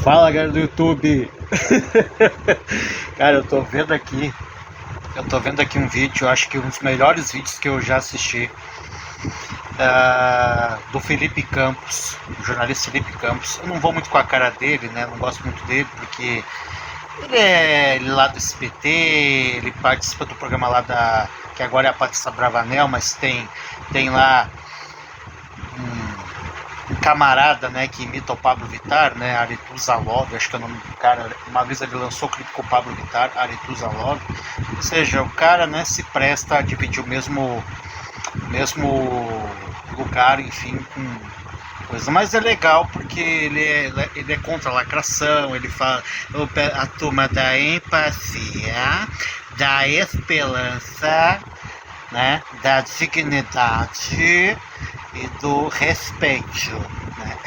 Fala, galera do YouTube. Cara, eu tô vendo aqui um vídeo, eu acho que um dos melhores vídeos que eu já assisti, do Felipe Campos, o jornalista Felipe Campos. Eu não vou muito com a cara dele, né? Não gosto muito dele porque ele é lá do SBT, ele participa do programa lá que agora é a Patrícia Bravanel, mas tem lá um camarada, né, que imita o Pablo Vittar, né, Aretuza Love, acho que é o nome do cara. Uma vez ele lançou o clipe com o Pablo Vittar, Aretuza Love. Ou seja, o cara, né, se presta a dividir o mesmo lugar, enfim, com coisa. Mas é legal porque ele é contra a lacração, ele fala a turma da empatia, da esperança, né, da dignidade e do respeito, né?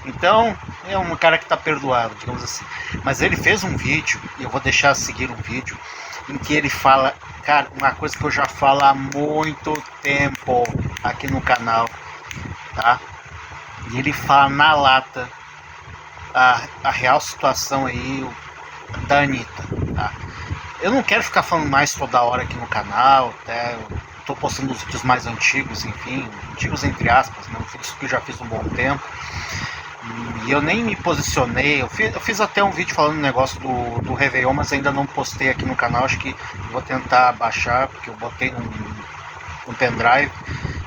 Então é um cara que está perdoado, digamos assim. Mas ele fez um vídeo, e eu vou deixar seguir um vídeo, em que ele fala, cara, uma coisa que eu já falo há muito tempo aqui no canal, tá? E ele fala na lata a real situação aí da Anitta, tá? Eu não quero ficar falando mais toda hora aqui no canal, até tô postando os vídeos mais antigos, enfim, antigos entre aspas, né? Vídeos que eu já fiz um bom tempo. E eu nem me posicionei, eu fiz até um vídeo falando um negócio do Réveillon, mas ainda não postei aqui no canal. Acho que vou tentar baixar, porque eu botei num pendrive,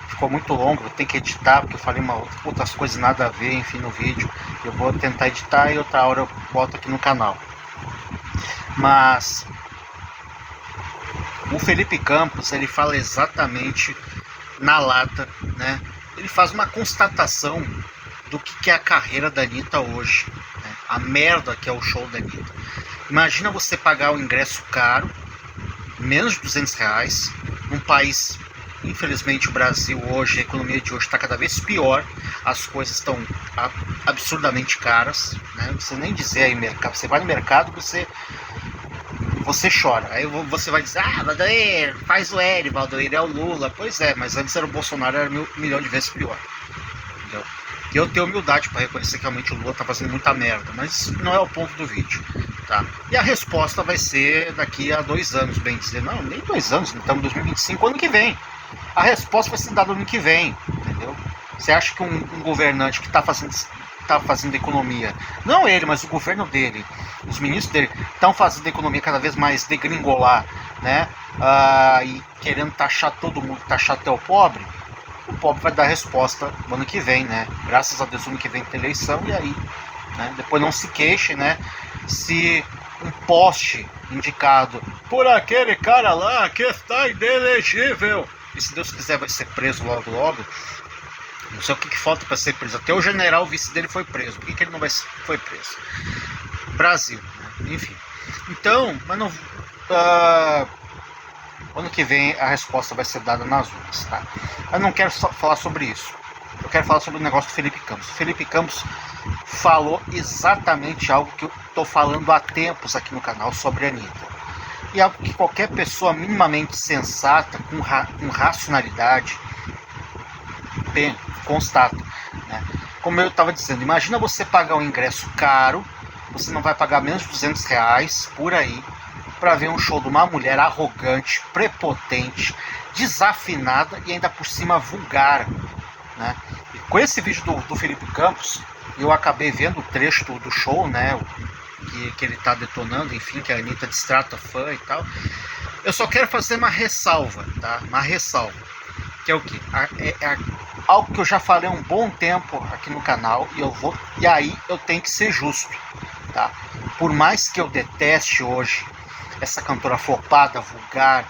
ficou muito longo, vou ter que editar, porque eu falei outras coisas nada a ver, enfim, no vídeo. Eu vou tentar editar e outra hora eu boto aqui no canal. Mas o Felipe Campos, ele fala exatamente na lata, né? Ele faz uma constatação do que é a carreira da Anitta hoje, né? A merda que é o show da Anitta. Imagina você pagar o ingresso caro, menos de R$ 200, num país, infelizmente o Brasil hoje, a economia de hoje está cada vez pior, as coisas estão absurdamente caras, né? Não precisa nem dizer aí mercado, você vai no mercado, você chora. Aí você vai dizer, Valdoir, faz o L, Valdoir é o Lula. Pois é, mas antes era o Bolsonaro, era 1.000.000 de vezes pior. Entendeu? E eu tenho humildade para reconhecer que realmente o Lula tá fazendo muita merda, mas isso não é o ponto do vídeo, tá? E a resposta vai ser daqui a 2 anos, bem dizer. Não, nem 2 anos, estamos em 2025, ano que vem. A resposta vai ser dada ano que vem, entendeu? Você acha que um governante que tá fazendo economia, não ele, mas o governo dele, os ministros dele, estão fazendo a economia cada vez mais degringolar, né? E querendo taxar todo mundo, taxar até o pobre vai dar resposta no ano que vem, né? Graças a Deus, ano que vem tem eleição, e aí, né? Depois não se queixe, né? Se um poste indicado por aquele cara lá que está inelegível, e se Deus quiser vai ser preso logo logo. Não sei o que falta para ser preso. Até o general, o vice dele, foi preso. Por que ele não foi preso? Brasil, né? Enfim. Então, mas não, ano que vem a resposta vai ser dada nas urnas, tá? Eu não quero só falar sobre isso. Eu quero falar sobre o negócio do Felipe Campos. O Felipe Campos falou exatamente algo que eu estou falando há tempos aqui no canal sobre a Anitta. E algo que qualquer pessoa minimamente sensata, com racionalidade, bem, constata, né? Como eu estava dizendo, imagina você pagar um ingresso caro, você não vai pagar menos de R$ 200 por aí, para ver um show de uma mulher arrogante, prepotente, desafinada e ainda por cima vulgar, né? E com esse vídeo do Felipe Campos, eu acabei vendo o trecho do show, né? Que ele tá detonando, enfim, que a Anitta distrata fã e tal. Eu só quero fazer uma ressalva, tá? Uma ressalva, que é o quê? Algo que eu já falei há um bom tempo aqui no canal, e aí eu tenho que ser justo, tá? Por mais que eu deteste hoje essa cantora flopada, vulgar,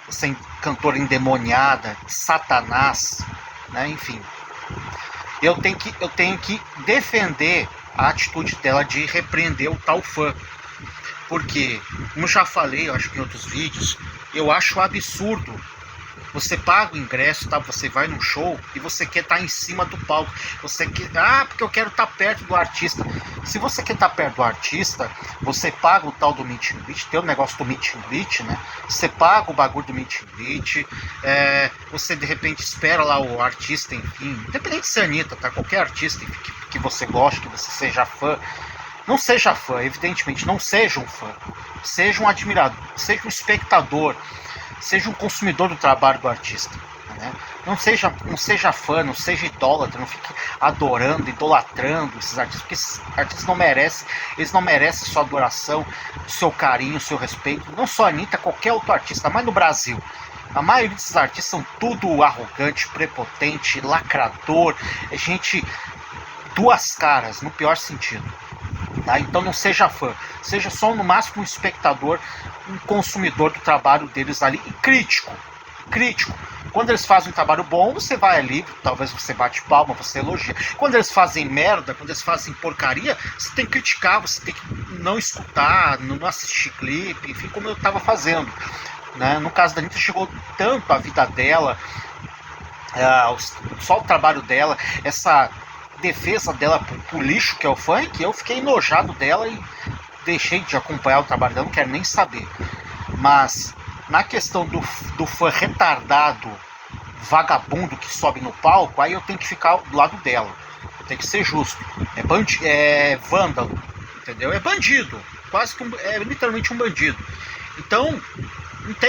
essa cantora endemoniada, Satanás, né? Enfim, eu tenho que defender a atitude dela de repreender o tal fã, porque, como já falei, eu acho que em outros vídeos, eu acho absurdo. Você paga o ingresso, tá? Você vai num show e você quer estar em cima do palco. Você quer, porque eu quero estar perto do artista. Se você quer estar perto do artista, você paga o tal do meet and greet, tem o negócio do meet and greet, né? Você paga o bagulho do meet and greet, você de repente espera lá o artista, enfim, independente de ser Anitta, tá? Qualquer artista que você goste, que você seja fã, Não seja fã, evidentemente, não seja um fã. Seja um admirador, seja um espectador, seja um consumidor do trabalho do artista. Né? Não seja fã, não seja idólatra, não fique adorando, idolatrando esses artistas, porque esses artistas não merecem, eles não merecem sua adoração, seu carinho, seu respeito. Não só a Anitta, qualquer outro artista, mas no Brasil. A maioria desses artistas são tudo arrogante, prepotente, lacrador, gente duas caras, no pior sentido. Tá? Então não seja fã, seja só no máximo um espectador, um consumidor do trabalho deles ali e crítico. Quando eles fazem um trabalho bom, você vai ali, talvez você bate palma, você elogia. Quando eles fazem merda, quando eles fazem porcaria, você tem que criticar, você tem que não escutar, não assistir clipe, enfim, como eu estava fazendo. Né? No caso da Anitta, chegou tanto a vida dela, só o trabalho dela, essa defesa dela pro lixo que é o funk, eu fiquei enojado dela e deixei de acompanhar o trabalho dela, não quero nem saber. Mas na questão do fã retardado, vagabundo que sobe no palco, aí eu tenho que ficar do lado dela. Eu tenho que ser justo. É vândalo, entendeu? É bandido. Quase que é literalmente um bandido. Então,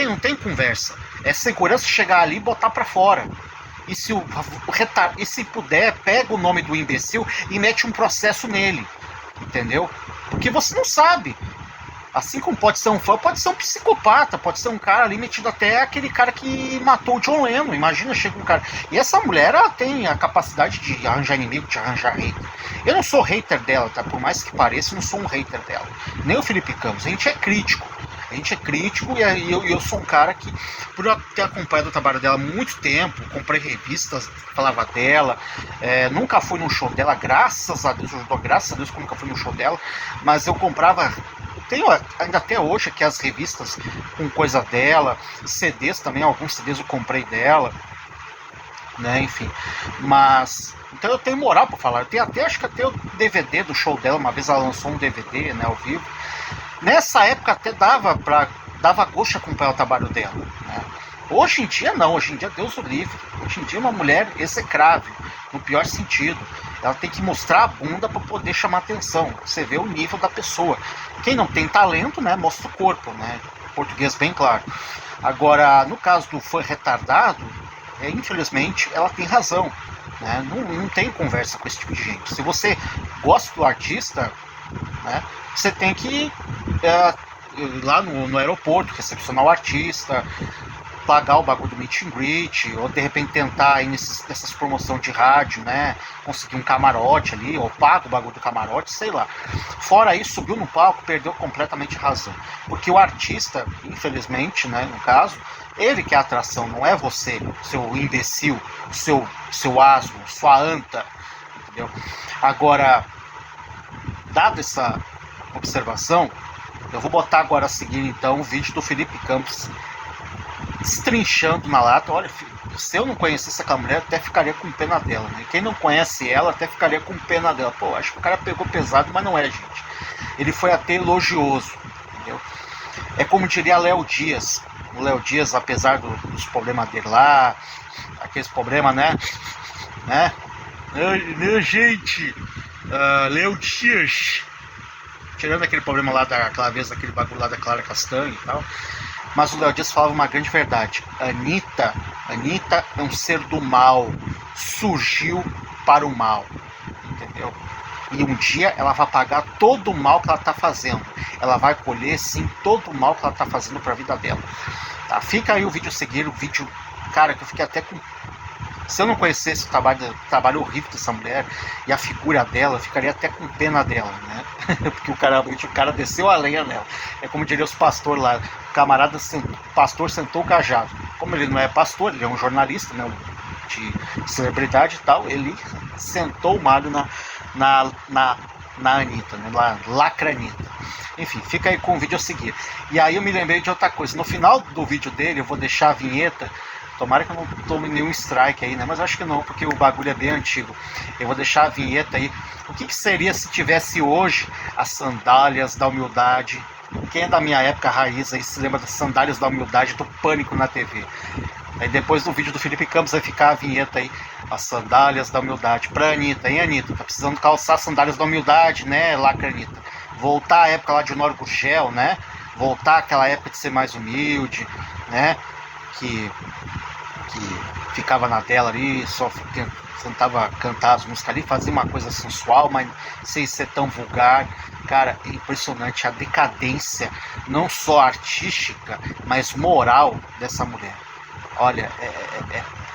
não tem conversa. É segurança chegar ali e botar pra fora. E se puder, pega o nome do imbecil e mete um processo nele. Entendeu? Porque você não sabe. Assim como pode ser um fã, pode ser um psicopata, pode ser um cara ali metido até aquele cara que matou o John Lennon. Imagina, chega um cara. E essa mulher, ela tem a capacidade de arranjar inimigo, de arranjar hater. Eu não sou hater dela, tá? Por mais que pareça, eu não sou um hater dela. Nem o Felipe Campos. A gente é crítico. E eu sou um cara que, por eu ter acompanhado o trabalho dela há muito tempo, comprei revistas, falava dela, nunca fui num show dela, graças a Deus que eu nunca fui num show dela, mas eu comprava, tenho ainda até hoje aqui as revistas com coisa dela, CDs também, alguns CDs eu comprei dela, né, enfim, mas... Então eu tenho moral para falar, eu tenho acho que até o DVD do show dela, uma vez ela lançou um DVD, né, ao vivo. Nessa época até dava gosto de acompanhar o trabalho dela. Né? Hoje em dia não, hoje em dia Deus o livre. Hoje em dia é uma mulher execrável, no pior sentido. Ela tem que mostrar a bunda para poder chamar atenção. Você vê o nível da pessoa. Quem não tem talento, né, mostra o corpo, né? Português bem claro. Agora, no caso do fã retardado, infelizmente ela tem razão. Né? Não tem conversa com esse tipo de gente. Se você gosta do artista, né, você tem que ir lá no aeroporto, recepcionar o artista, pagar o bagulho do meet and greet, ou de repente tentar ir nessas promoções de rádio, né? Conseguir um camarote ali, ou paga o bagulho do camarote, sei lá. Fora isso, subiu no palco, perdeu completamente a razão. Porque o artista, infelizmente, né, no caso, ele que é a atração, não é você, seu imbecil, seu asno, sua anta, entendeu? Agora, dado essa observação, eu vou botar agora a seguir então o vídeo do Felipe Campos destrinchando na lata. Olha, se eu não conhecesse aquela mulher, até ficaria com pena dela, né? Quem não conhece ela, até ficaria com pena dela. Pô, acho que o cara pegou pesado, mas não é, gente. Ele foi até elogioso, entendeu? É como diria Léo Dias. O Léo Dias, apesar dos problemas dele lá, aqueles problemas, né? Não, gente, Léo Dias, tirando aquele problema lá daquela vez, aquele bagulho lá da Clara Castanho e tal, mas o Léo Dias falava uma grande verdade. Anitta é um ser do mal, surgiu para o mal, entendeu? E um dia ela vai pagar todo o mal que ela está fazendo. Ela vai colher, sim, todo o mal que ela está fazendo para a vida dela. Tá? Fica aí o vídeo a seguir, o vídeo, cara, que eu fiquei até com... Se eu não conhecesse o trabalho horrível dessa mulher e a figura dela, eu ficaria até com pena dela, né? Porque o cara desceu a lenha nela. É como diria os pastores lá, o pastor sentou o cajado. Como ele não é pastor, ele é um jornalista, né, de celebridade e tal, ele sentou o malho na Anitta, né? Lacra Anitta. Enfim, fica aí com o vídeo a seguir. E aí eu me lembrei de outra coisa. No final do vídeo dele, eu vou deixar a vinheta. Tomara que eu não tome nenhum strike aí, né? Mas acho que não, porque o bagulho é bem antigo. Eu vou deixar a vinheta aí. O que seria se tivesse hoje as sandálias da humildade? Quem é da minha época raiz aí se lembra das sandálias da humildade do Pânico na TV? Aí depois do vídeo do Felipe Campos vai ficar a vinheta aí, as sandálias da humildade, pra Anitta, hein, Anitta? Tá precisando calçar sandálias da humildade, né, Lacra Anitta? Voltar à época lá de Honório Gurgel, né? Voltar àquela época de ser mais humilde, né? Que ficava na tela ali, só tentava cantar as músicas ali, fazia uma coisa sensual, mas sem ser tão vulgar. Cara, é impressionante a decadência, não só artística, mas moral dessa mulher. Olha,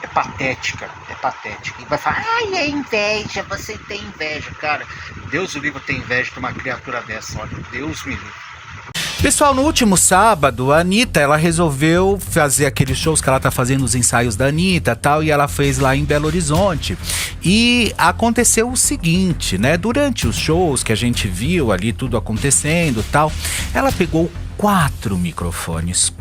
é patética, é patética. E vai falar, ai, é inveja, você tem inveja. Cara, Deus o livre ter inveja de uma criatura dessa, olha, Deus me livre. Pessoal, no último sábado, a Anitta, ela resolveu fazer aqueles shows que ela tá fazendo, os ensaios da Anitta e tal, e ela fez lá em Belo Horizonte. E aconteceu o seguinte, né? Durante os shows que a gente viu ali, tudo acontecendo e tal, ela pegou 4 microfones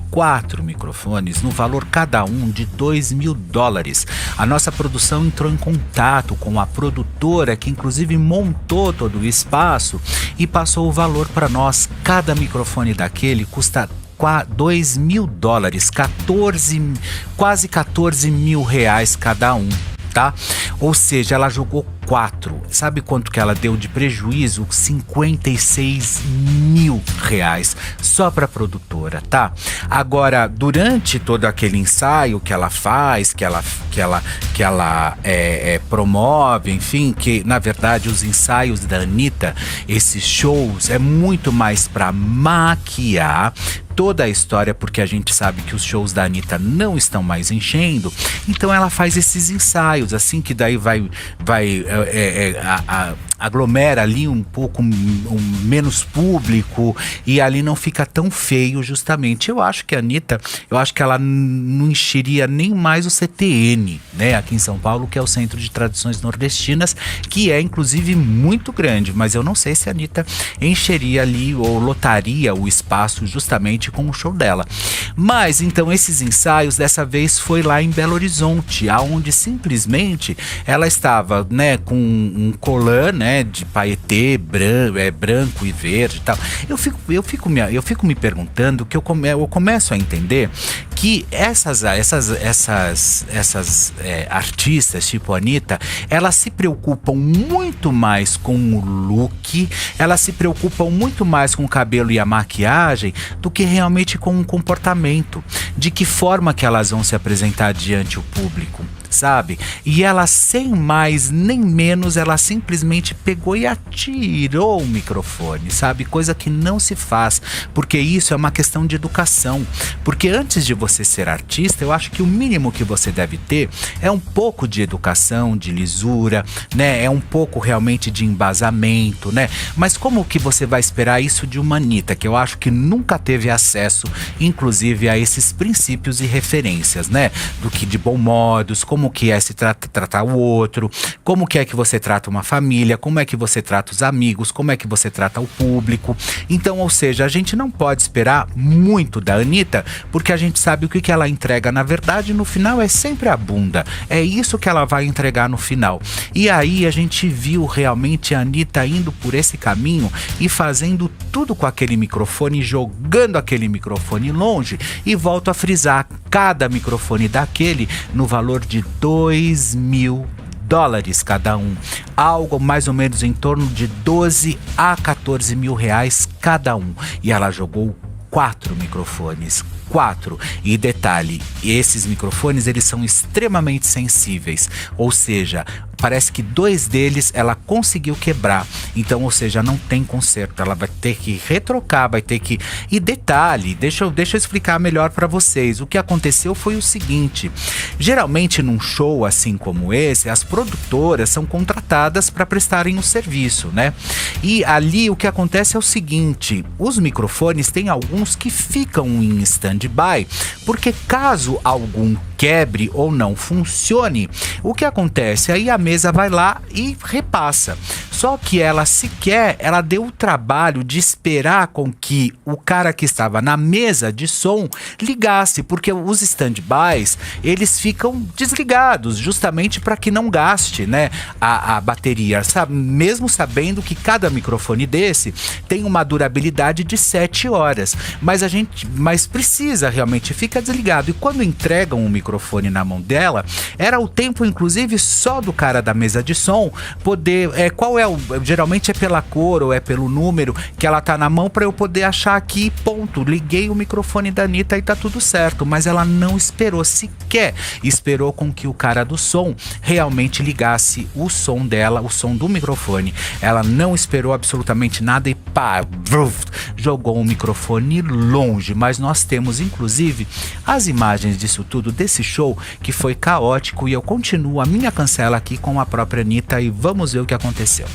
no valor cada um de $2.000. A nossa produção entrou em contato com a produtora que inclusive montou todo o espaço e passou o valor para nós. Cada microfone daquele custa $2.000, quase 14 mil reais cada um. Tá? Ou seja, ela jogou 4. Sabe quanto que ela deu de prejuízo? 56 mil reais só para a produtora, tá? Agora, durante todo aquele ensaio que ela faz, que ela promove, enfim, que na verdade os ensaios da Anitta, esses shows, é muito mais para maquiar toda a história, porque a gente sabe que os shows da Anitta não estão mais enchendo, então ela faz esses ensaios, assim que daí aglomera ali um pouco menos público e ali não fica tão feio justamente. Eu acho que a Anitta, ela não encheria nem mais o CTN, né, aqui em São Paulo, que é o Centro de Tradições Nordestinas, que é inclusive muito grande, mas eu não sei se a Anitta encheria ali ou lotaria o espaço justamente com o show dela. Mas então esses ensaios dessa vez foi lá em Belo Horizonte, aonde simplesmente ela estava, né, com um colã, né, de paetê branco e verde e tal. Eu fico me perguntando, que eu começo a entender que essas artistas tipo a Anitta, elas se preocupam muito mais com o look, elas se preocupam muito mais com o cabelo e a maquiagem do que realmente com o comportamento, de que forma que elas vão se apresentar diante o público, sabe? E ela, sem mais nem menos, ela simplesmente pegou e atirou o microfone, sabe? Coisa que não se faz, porque isso é uma questão de educação. Porque antes de você ser artista, eu acho que o mínimo que você deve ter é um pouco de educação, de lisura, né? É um pouco realmente de embasamento, né? Mas como que você vai esperar isso de uma Anitta, que eu acho que nunca teve acesso, inclusive, a esses princípios e referências, né? Do que de bom modos, como que é se tratar o outro, como que é que você trata uma família, como é que você trata os amigos, como é que você trata o público. Então, ou seja, a gente não pode esperar muito da Anitta, porque a gente sabe o que ela entrega, na verdade, no final é sempre a bunda. É isso que ela vai entregar no final. E aí a gente viu realmente a Anitta indo por esse caminho e fazendo tudo com aquele microfone, jogando aquele microfone longe, e volto a frisar, cada microfone daquele no valor de $2.000 cada um, algo mais ou menos em torno de 12 a 14 mil reais cada um, e ela jogou 4 microfones. 4. E detalhe, esses microfones, eles são extremamente sensíveis, ou seja, parece que 2 deles ela conseguiu quebrar, então, ou seja, não tem conserto, ela vai ter que retrocar, vai ter que... E detalhe, deixa eu explicar melhor para vocês. O que aconteceu foi o seguinte: geralmente num show assim como esse, as produtoras são contratadas para prestarem o serviço, né? E ali o que acontece é o seguinte: os microfones, tem alguns que ficam em stand-by, porque caso algum quebre ou não funcione, o que acontece? Aí a mesa vai lá e repassa. Só que ela deu o trabalho de esperar com que o cara que estava na mesa de som ligasse, porque os stand-bys, eles ficam desligados, justamente para que não gaste, né, a bateria, sabe? Mesmo sabendo que cada microfone desse tem uma durabilidade de 7 horas, mas precisa realmente, fica desligado. E quando entregam o microfone na mão dela, era o tempo, inclusive, só do cara da mesa de som poder, geralmente é pela cor ou é pelo número que ela tá na mão, para eu poder achar aqui, ponto, liguei o microfone da Anitta e tá tudo certo. Mas ela não esperou sequer, esperou com que o cara do som realmente ligasse o som dela, o som do microfone. Ela não esperou absolutamente nada e pá, jogou o microfone longe. Mas nós temos inclusive as imagens disso tudo, desse show que foi caótico, e eu continuo a minha cancela aqui com a própria Anitta e vamos ver o que aconteceu.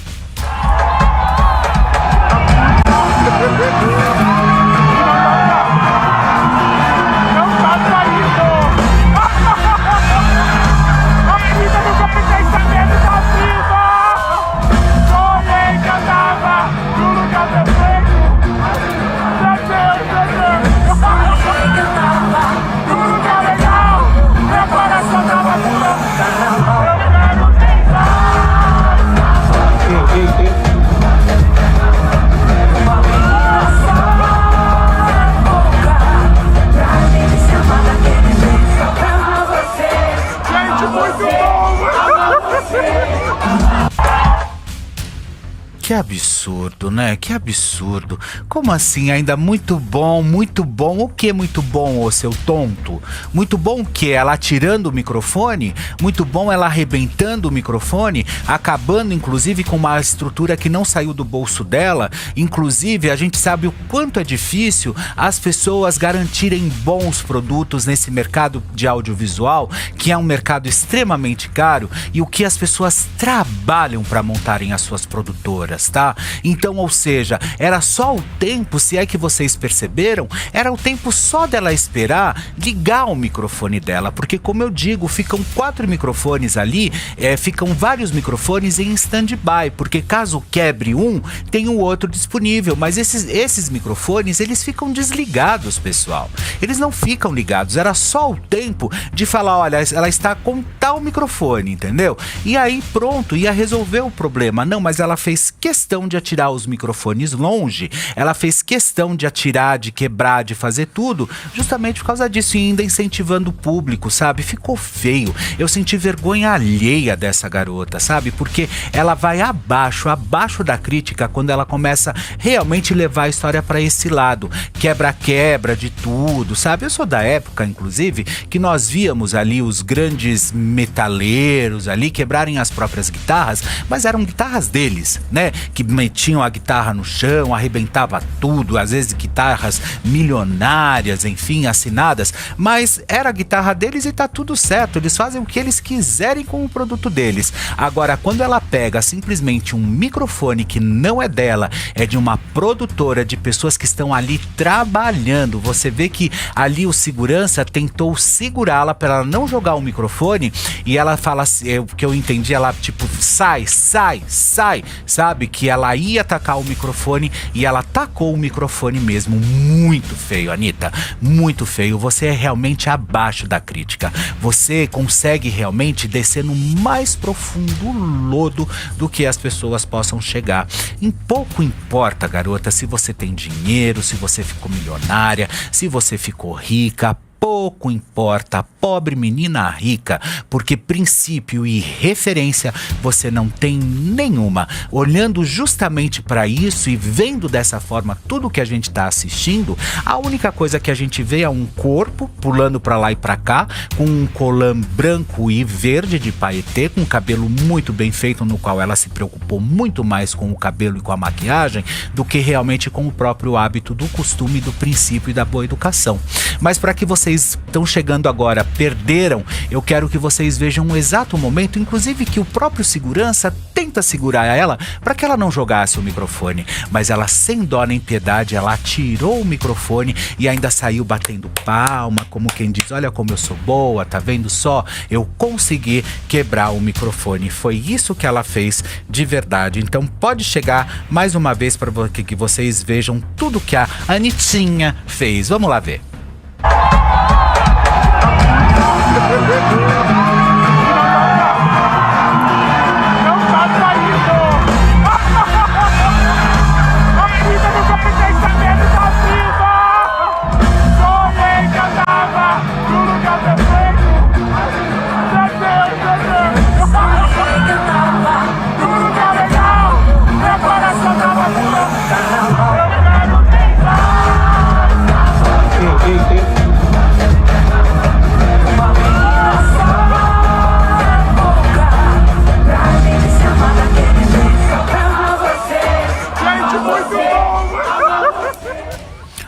Que absurdo, né? Que absurdo. Como assim? Ainda muito bom, muito bom. O que muito bom, ô seu tonto? Muito bom o quê? Ela tirando o microfone? Muito bom ela arrebentando o microfone? Acabando, inclusive, com uma estrutura que não saiu do bolso dela? Inclusive, a gente sabe o quanto é difícil as pessoas garantirem bons produtos nesse mercado de audiovisual, que é um mercado extremamente caro, e o que as pessoas trabalham para montarem as suas produtoras, tá? Então, ou seja, era só o tempo, se é que vocês perceberam, era o tempo só dela esperar ligar o microfone dela, porque, como eu digo, ficam 4 microfones ali, ficam vários microfones em stand-by, porque caso quebre um, tem o outro disponível, mas esses microfones, eles ficam desligados, pessoal. Eles não ficam ligados, era só o tempo de falar, olha, ela está com tal microfone, entendeu? E aí pronto, ia resolver o problema. Não, mas ela fez questão de atirar os microfones longe, ela fez questão de atirar, de quebrar, de fazer tudo, justamente por causa disso, e ainda incentivando o público, sabe? Ficou feio. Eu senti vergonha alheia dessa garota, sabe? Porque ela vai abaixo da crítica quando ela começa realmente levar a história para esse lado, quebra-quebra de tudo, sabe? Eu sou da época, inclusive, que nós víamos ali os grandes metaleiros ali quebrarem as próprias guitarras, mas eram guitarras deles, né? Que metiam a guitarra no chão, arrebentava tudo, às vezes guitarras milionárias, enfim, assinadas, mas era a guitarra deles e tá tudo certo, eles fazem o que eles quiserem com o produto deles. Agora, quando ela pega simplesmente um microfone que não é dela, é de uma produtora, de pessoas que estão ali trabalhando, você vê que ali o segurança tentou segurá-la para ela não jogar o microfone, e ela fala, o que eu entendi, ela tipo, sai, sabe? Que ela ia atacar o microfone, e ela tacou o microfone mesmo. Muito feio, Anitta, muito feio. Você é realmente abaixo da crítica. Você consegue realmente descer no mais profundo lodo do que as pessoas possam chegar. Em pouco importa, garota, se você tem dinheiro, se você ficou milionária, se você ficou rica. Pouco importa, pobre menina rica, porque princípio e referência você não tem nenhuma. Olhando justamente para isso e vendo dessa forma tudo que a gente está assistindo, a única coisa que a gente vê é um corpo pulando para lá e para cá, com um colã branco e verde de paetê, com um cabelo muito bem feito, no qual ela se preocupou muito mais com o cabelo e com a maquiagem do que realmente com o próprio hábito, do costume, do princípio e da boa educação. Mas para que vocês estão chegando agora perderam, eu quero que vocês vejam um exato momento, inclusive que o próprio segurança tem tenta segurar ela para que ela não jogasse o microfone. Mas ela, sem dó nem piedade, ela tirou o microfone e ainda saiu batendo palma, como quem diz, olha como eu sou boa, tá vendo só? Eu consegui quebrar o microfone. Foi isso que ela fez de verdade. Então pode chegar mais uma vez para que vocês vejam tudo que a Anitinha fez. Vamos lá ver.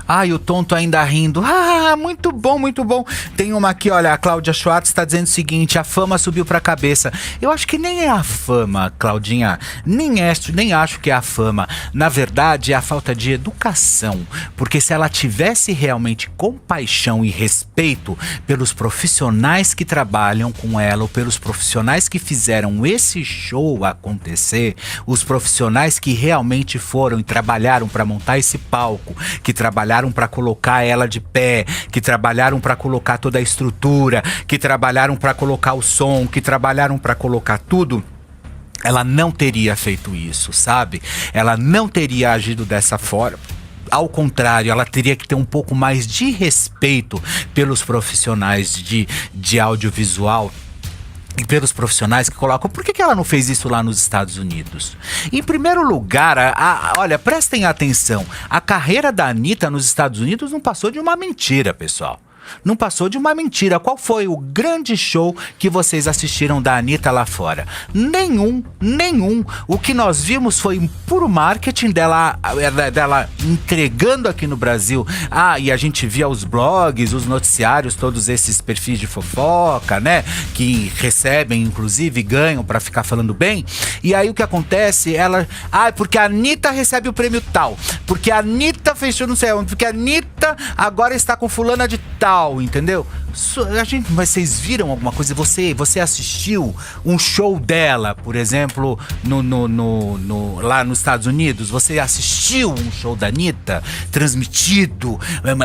Ai, o tonto ainda rindo. Ah, muito bom, muito bom. Tem uma aqui, olha, a Cláudia Schwartz está dizendo o seguinte: a fama subiu pra cabeça. Eu acho que nem é a fama, Claudinha. Nem acho que é a fama. Na verdade, é a falta de educação. Porque se ela tivesse realmente compaixão e respeito pelos profissionais que trabalham com ela, ou pelos profissionais que fizeram esse show acontecer, os profissionais que realmente foram e trabalharam para montar esse palco, que trabalharam para colocar ela de pé, que trabalharam para colocar toda a estrutura, que trabalharam para colocar o som, que trabalharam para colocar tudo, ela não teria feito isso, sabe? Ela não teria agido dessa forma. Ao contrário, ela teria que ter um pouco mais de respeito pelos profissionais de audiovisual e pelos profissionais que colocam. Por que ela não fez isso lá nos Estados Unidos? Em primeiro lugar, olha, prestem atenção, a carreira da Anitta nos Estados Unidos não passou de uma mentira, pessoal. Não passou de uma mentira. Qual foi o grande show que vocês assistiram da Anitta lá fora? Nenhum. O que nós vimos foi um puro marketing dela entregando aqui no Brasil. E a gente via os blogs, os noticiários, todos esses perfis de fofoca, né? Que recebem, inclusive, ganham pra ficar falando bem. E aí o que acontece? Porque a Anitta recebe o prêmio tal. Porque a Anitta fechou não sei onde. Porque a Anitta agora está com fulana de tal. Entendeu? Mas vocês viram alguma coisa? Você assistiu um show dela, por exemplo, lá nos Estados Unidos? Você assistiu um show da Anitta transmitido,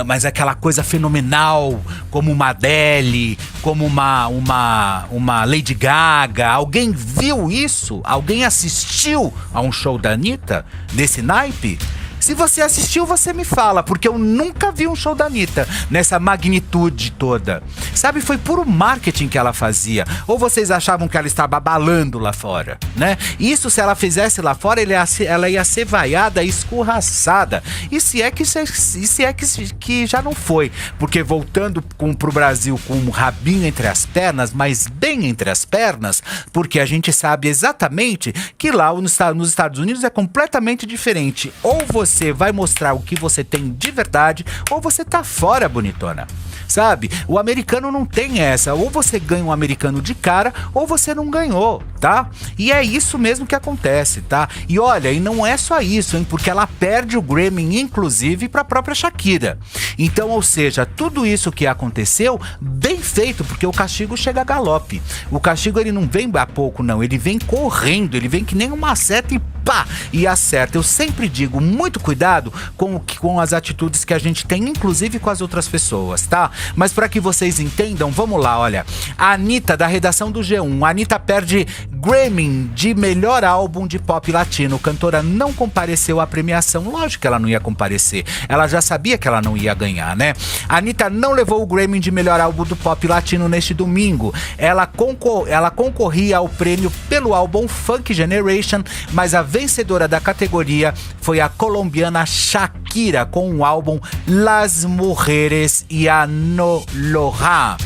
mas aquela coisa fenomenal, como uma Adele, como uma Lady Gaga? Alguém viu isso? Alguém assistiu a um show da Anitta desse naipe? Se você assistiu, você me fala, porque eu nunca vi um show da Anitta nessa magnitude toda. Sabe, foi puro marketing que ela fazia. Ou vocês achavam que ela estava abalando lá fora, né? Isso, se ela fizesse lá fora, ela ia ser vaiada, escorraçada. E se é que já não foi. Porque voltando pro Brasil com um rabinho entre as pernas, mas bem entre as pernas, porque a gente sabe exatamente que lá nos Estados Unidos é completamente diferente. Ou você vai mostrar o que você tem de verdade, ou você tá fora, bonitona. Sabe? O americano não tem essa. Ou você ganha um americano de cara, ou você não ganhou, tá? E é isso mesmo que acontece, tá? E olha, e não é só isso, hein? Porque ela perde o Grammy, inclusive, pra própria Shakira. Então, ou seja, tudo isso que aconteceu, bem feito, porque o castigo chega a galope. O castigo, ele não vem a pouco, não. Ele vem correndo, ele vem que nem uma seta e pá! E acerta. Eu sempre digo, muito cuidado com as atitudes que a gente tem, inclusive com as outras pessoas, tá? Mas para que vocês entendam, vamos lá, olha. A Anitta, da redação do G1. A Anitta perde Grammy de melhor álbum de pop latino. A cantora não compareceu à premiação. Lógico que ela não ia comparecer. Ela já sabia que ela não ia ganhar, né? A Anitta não levou o Grammy de melhor álbum do pop latino neste domingo. Ela concorria ao prêmio pelo álbum Funk Generation, mas a vencedora da categoria foi a colombiana Shakira com o álbum Las Mujeres y a No Lohan.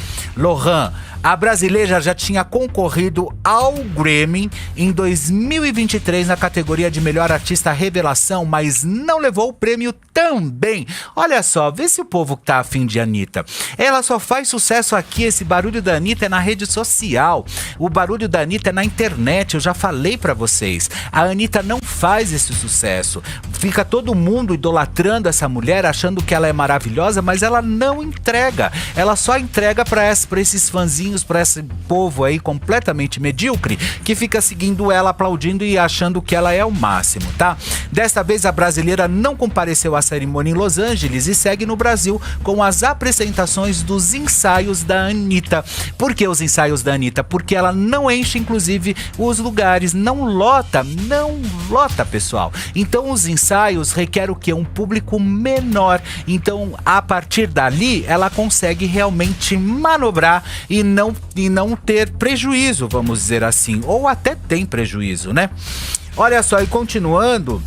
A brasileira já tinha concorrido ao Grammy em 2023 na categoria de melhor artista revelação, mas não levou o prêmio também. Olha só, vê se o povo tá afim de Anitta. Ela só faz sucesso aqui, esse barulho da Anitta é na rede social. O barulho da Anitta é na internet, eu já falei pra vocês. A Anitta não faz esse sucesso. Fica todo mundo idolatrando essa mulher, achando que ela é maravilhosa, mas ela não entrega. Ela só entrega pra esses fãzinhos, pra esse povo aí completamente medíocre, que fica seguindo ela, aplaudindo e achando que ela é o máximo, tá? Desta vez a brasileira não compareceu à cerimônia em Los Angeles e segue no Brasil com as apresentações dos ensaios da Anitta. Por que os ensaios da Anitta? Porque ela não enche, inclusive, os lugares, não lota, pessoal. Então os ensaios requerem o quê? Um público menor. Então, a partir dali, ela consegue realmente manobrar e não ter prejuízo, vamos dizer assim. Ou até tem prejuízo, né? Olha só, e continuando...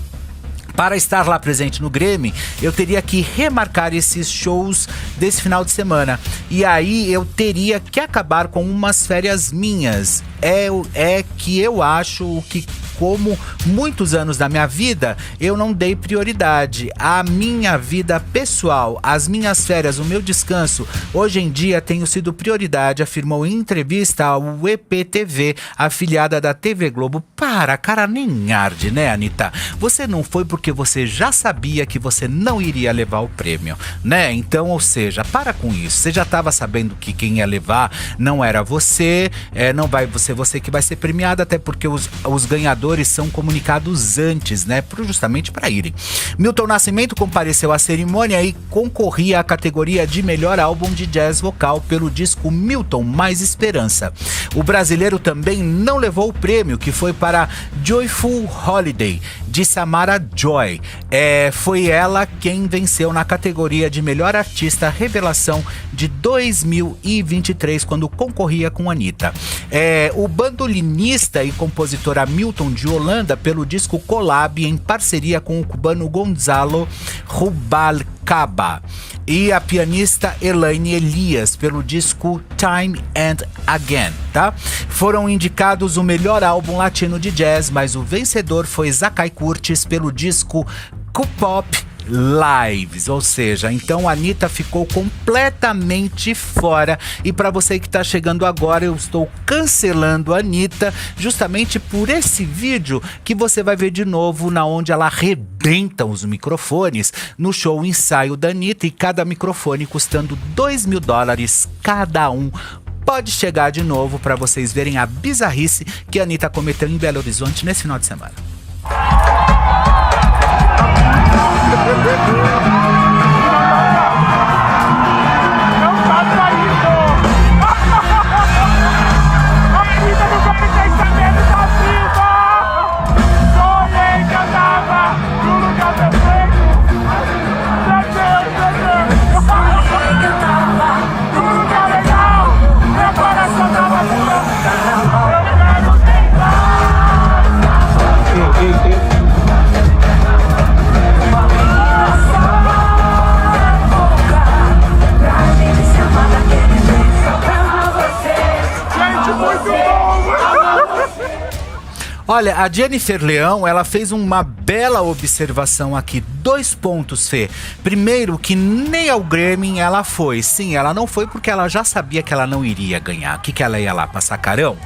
Para estar lá presente no Grammy, eu teria que remarcar esses shows desse final de semana. E aí eu teria que acabar com umas férias minhas. É que eu acho que, como muitos anos da minha vida, eu não dei prioridade à minha vida pessoal, às minhas férias, o meu descanso. Hoje em dia tenho sido prioridade, afirmou em entrevista ao EPTV, afiliada da TV Globo. Para, cara, nem arde, né, Anitta? Você não foi porque você já sabia que você não iria levar o prêmio, né? Então, ou seja, para com isso. Você já estava sabendo que quem ia levar não era você, não vai ser você que vai ser premiado, até porque os ganhadores são comunicados antes, né? Justamente para irem. Milton Nascimento compareceu à cerimônia e concorria à categoria de melhor álbum de jazz vocal pelo disco Milton Mais Esperança. O brasileiro também não levou o prêmio, que foi para Joyful Holiday, de Samara Joy. Foi ela quem venceu na categoria de melhor artista revelação de 2023, quando concorria com Anitta. O bandolinista e compositor Hamilton de Holanda, pelo disco Collab, em parceria com o cubano Gonzalo Rubalcaba, e a pianista Elaine Elias, pelo disco Time and Again, tá? Foram indicados o melhor álbum latino de jazz, mas o vencedor foi Zakai Curtis pelo disco K-Pop Lives, ou seja, então a Anitta ficou completamente fora. E para você que tá chegando agora, eu estou cancelando a Anitta justamente por esse vídeo que você vai ver de novo, na onde ela arrebenta os microfones no show ensaio da Anitta, e cada microfone custando $2.000 cada um. Pode chegar de novo para vocês verem a bizarrice que a Anitta cometeu em Belo Horizonte nesse final de semana. Olha, a Jennifer Leão, ela fez uma bela observação aqui. 2 pontos, Fê. Primeiro, que nem ao Grammy ela foi. Sim, ela não foi porque ela já sabia que ela não iria ganhar. O que ela ia lá, passar carão?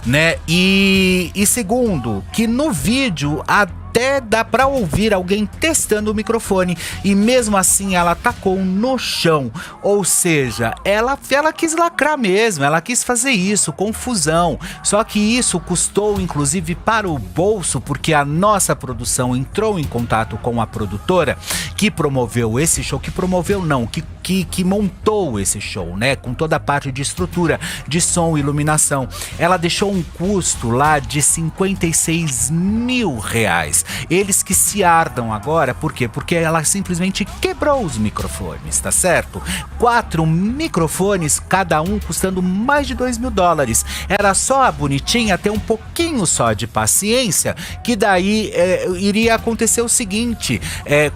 Né? E segundo, que no vídeo até dá pra ouvir alguém testando o microfone, e mesmo assim ela tacou no chão. Ou seja, ela quis lacrar mesmo, ela quis fazer isso, confusão. Só que isso custou inclusive para o bolso, porque a nossa produção entrou em contato com a produtora que promoveu esse show, que promoveu não, que montou esse show, né, com toda a parte de estrutura, de som e iluminação. Ela deixou um custo lá de R$56 mil. Eles que se ardam agora, por quê? Porque ela simplesmente quebrou os microfones, tá certo? 4 microfones, cada um custando mais de $2.000. Era só a bonitinha ter um pouquinho só de paciência, que daí iria acontecer o seguinte,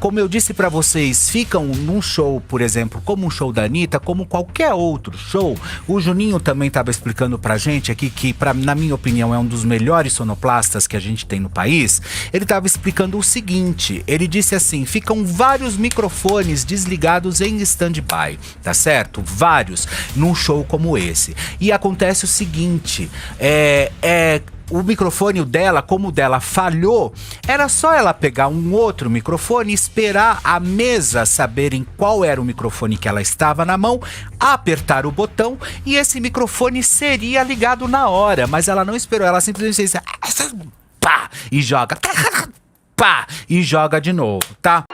como eu disse pra vocês, ficam num show, por exemplo, como um show da Anitta, como qualquer outro show. O Juninho também estava explicando pra gente aqui que, na minha opinião, é um dos melhores sonoplastas que a gente tem no país. Ele estava explicando o seguinte, ele disse assim, ficam vários microfones desligados em stand-by, tá certo? Vários, num show como esse. E acontece o seguinte, o microfone dela, como o dela falhou, era só ela pegar um outro microfone e esperar a mesa saberem qual era o microfone que ela estava na mão, apertar o botão e esse microfone seria ligado na hora. Mas ela não esperou, ela simplesmente fez pá, e joga, pá, e joga de novo, tá?